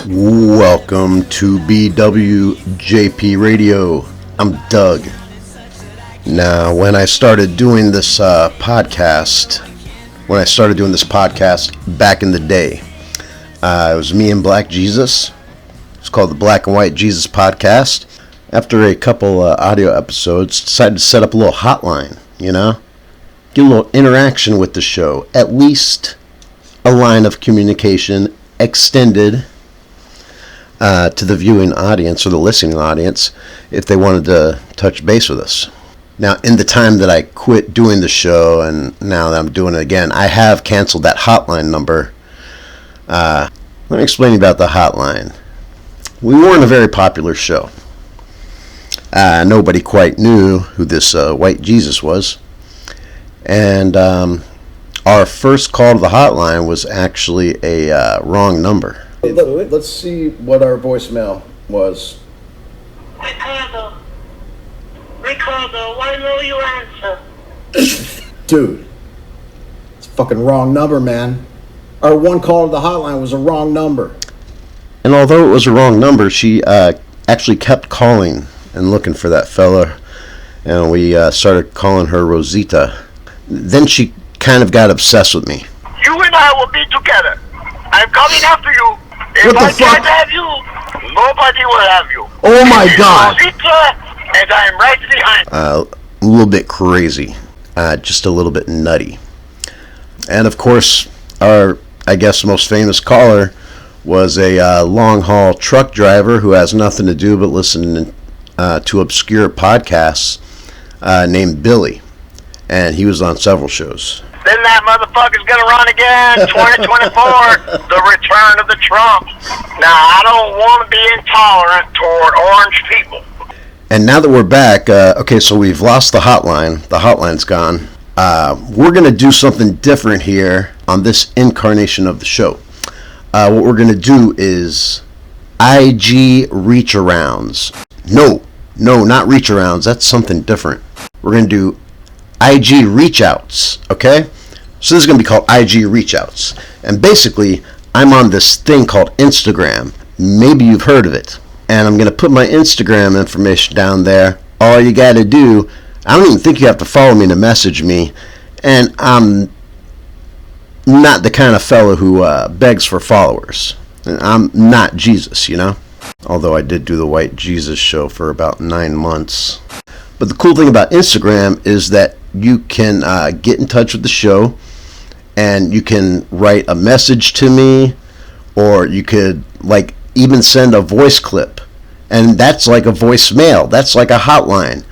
Welcome to BWJP Radio. I'm Doug. Now, when I started doing this podcast back in the day, it was me and Black Jesus. It's called the Black and White Jesus Podcast. After a couple audio episodes, decided to set up a little hotline, get a little interaction with the show, at least a line of communication extended to the viewing audience or the listening audience if they wanted to touch base with us. Now, in the time that I quit doing the show and now that I'm doing it again, I have canceled that hotline number. Let me explain about the hotline. We weren't a very popular show. Nobody quite knew who this White Jesus was. And our first call to the hotline was actually a wrong number. Let's see what our voicemail was. Ricardo, why no you answer? Dude, it's a fucking wrong number, man. Our one call to the hotline was a wrong number. And although it was a wrong number, she actually kept calling and looking for that fella. And we started calling her Rosita. Then she kind of got obsessed with me. You and I will be together. I'm coming after you. If I can't have you, nobody will have you. Oh my God. Rosita, and I'm right behind. A little bit crazy. Just a little bit nutty. And of course, our, I guess, most famous caller was a long-haul truck driver who has nothing to do but listen to obscure podcasts named Billy. And he was on several shows. Then that motherfucker's gonna run again, 2024, the return of the Trump. Now, I don't want to be intolerant toward orange people. And now that we're back, okay, so we've lost the hotline. The hotline's gone. We're going to do something different here on this incarnation of the show. What we're going to do is IG reach-arounds. No, not reach-arounds. That's something different. We're going to do IG reach-outs, okay? So this is going to be called IG reach-outs. And basically, I'm on this thing called Instagram. Maybe you've heard of it. And I'm going to put my Instagram information down there. All you got to do, I don't even think you have to follow me to message me. And I'm not the kind of fellow who begs for followers. I'm not Jesus, Although I did do the White Jesus show for about 9 months. But the cool thing about Instagram is that you can get in touch with the show. And you can write a message to me. Or you could, even send a voice clip, and that's like a voicemail. That's like a hotline.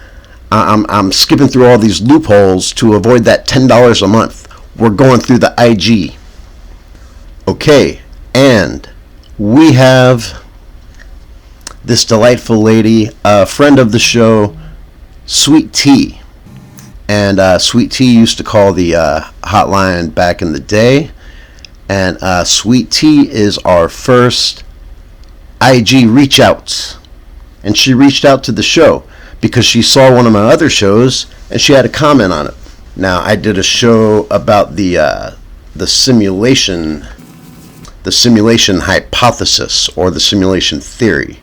I'm skipping through all these loopholes to avoid that $10 a month. We're going through the IG. Okay, and we have this delightful lady, a friend of the show, Sweet Tea. And Sweet Tea used to call the hotline back in the day. And Sweet Tea is our first IG reach outs, and she reached out to the show because she saw one of my other shows and she had a comment on it. Now, I did a show about the simulation hypothesis or the simulation theory,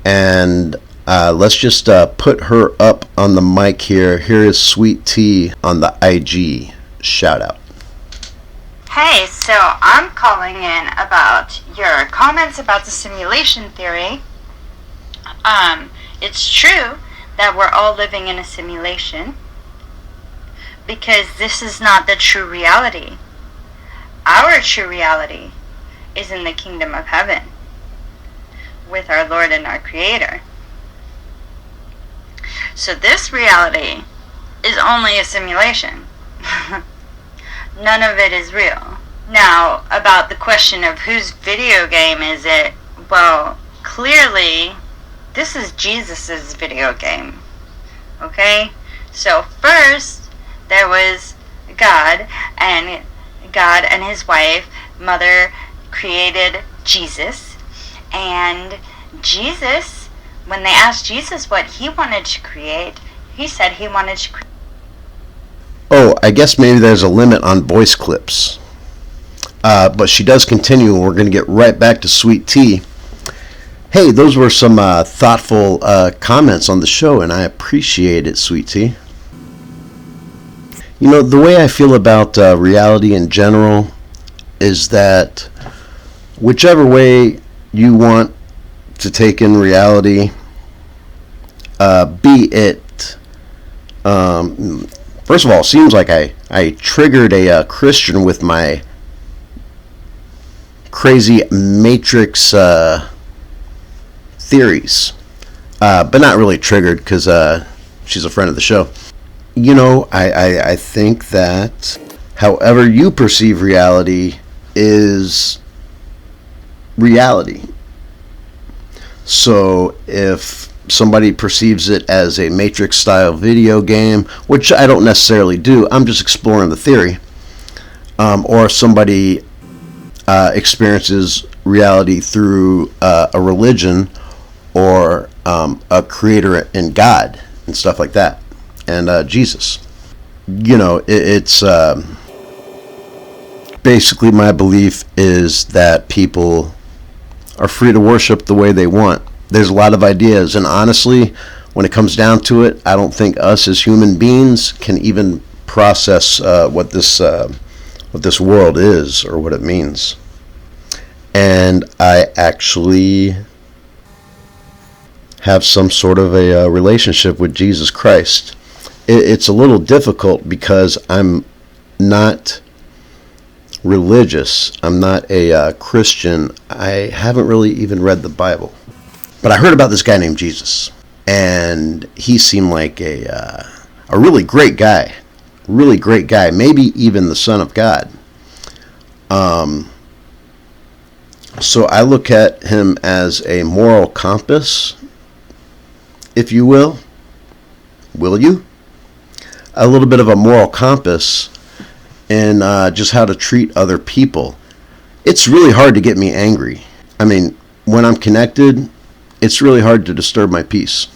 and let's just put her up on the mic here. Here is Sweet Tea on the IG shout out. Hey, so I'm calling in about your comments about the simulation theory. It's true that we're all living in a simulation because this is not the true reality. Our true reality is in the kingdom of heaven with our Lord and our Creator. So this reality is only a simulation. None of it is real. Now, about the question of whose video game is it, well, clearly, this is Jesus's video game. Okay? So first, there was God and his wife, mother, created Jesus. And Jesus, when they asked Jesus what he wanted to create, he said he wanted to create. Oh, I guess maybe there's a limit on voice clips. But she does continue, and we're going to get right back to Sweet Tea. Hey, those were some thoughtful comments on the show, and I appreciate it, Sweet Tea. You know, the way I feel about reality in general is that whichever way you want to take in reality, be it, first of all, it seems like I triggered a Christian with my crazy Matrix theories, but not really triggered because she's a friend of the show. You know, I think that however you perceive reality is reality. So if somebody perceives it as a Matrix style video game, which I don't necessarily do, I'm just exploring the theory, or if somebody experiences reality through a religion or a creator in God and stuff like that, and Jesus. You know, it's basically my belief is that people are free to worship the way they want. There's a lot of ideas, and honestly, when it comes down to it, I don't think us as human beings can even process what this world is or what it means. And I actually have some sort of a relationship with Jesus Christ. It's a little difficult because I'm not religious. I'm not a Christian. I haven't really even read the Bible. But I heard about this guy named Jesus, and he seemed like a really great guy. Really great guy. Maybe even the Son of God. So I look at him as a moral compass, if you will. Will you? A little bit of a moral compass in just how to treat other people. It's really hard to get me angry. I mean, when I'm connected, it's really hard to disturb my peace.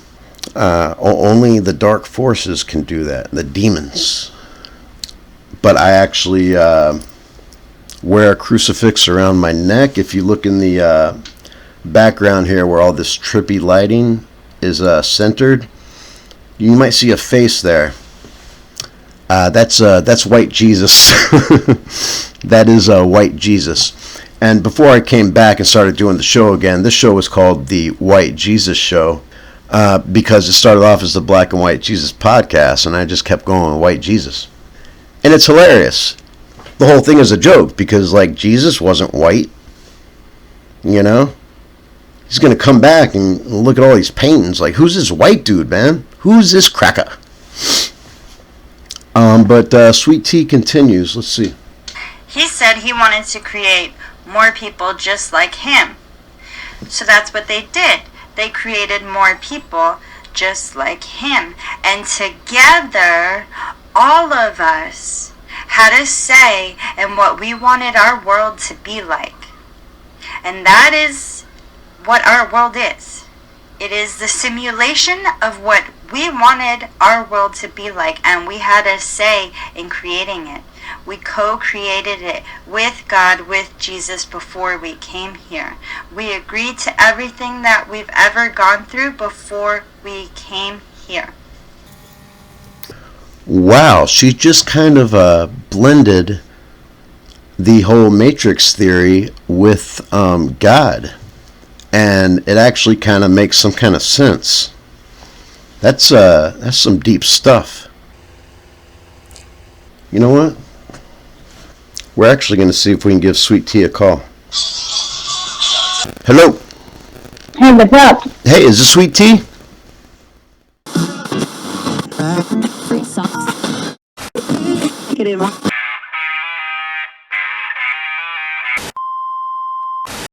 Only the dark forces can do that, the demons. But I actually wear a crucifix around my neck. If you look in the background here where all this trippy lighting is centered, you might see a face there. That's white Jesus. That is white Jesus. And before I came back and started doing the show again, this show was called the White Jesus Show because it started off as the Black and White Jesus podcast, and I just kept going with White Jesus. And it's hilarious. The whole thing is a joke because, like, Jesus wasn't white, you know? He's going to come back and look at all these paintings. Like, who's this white dude, man? Who's this cracker? But Sweet Tea continues. Let's see. He said he wanted to create more people just like him. So that's what they did. They created more people just like him. And together, all of us had a say in what we wanted our world to be like. And that is what our world is. It is the simulation of what we wanted our world to be like, and we had a say in creating it. We co-created it with God, with Jesus before we came here. We agreed to everything that we've ever gone through before we came here. Wow, she just kind of blended the whole Matrix theory with God. And it actually kind of makes some kind of sense. That's some deep stuff. You know what? We're actually going to see if we can give Sweet Tea a call. Hello. Hey, what's up? Hey, is this Sweet Tea?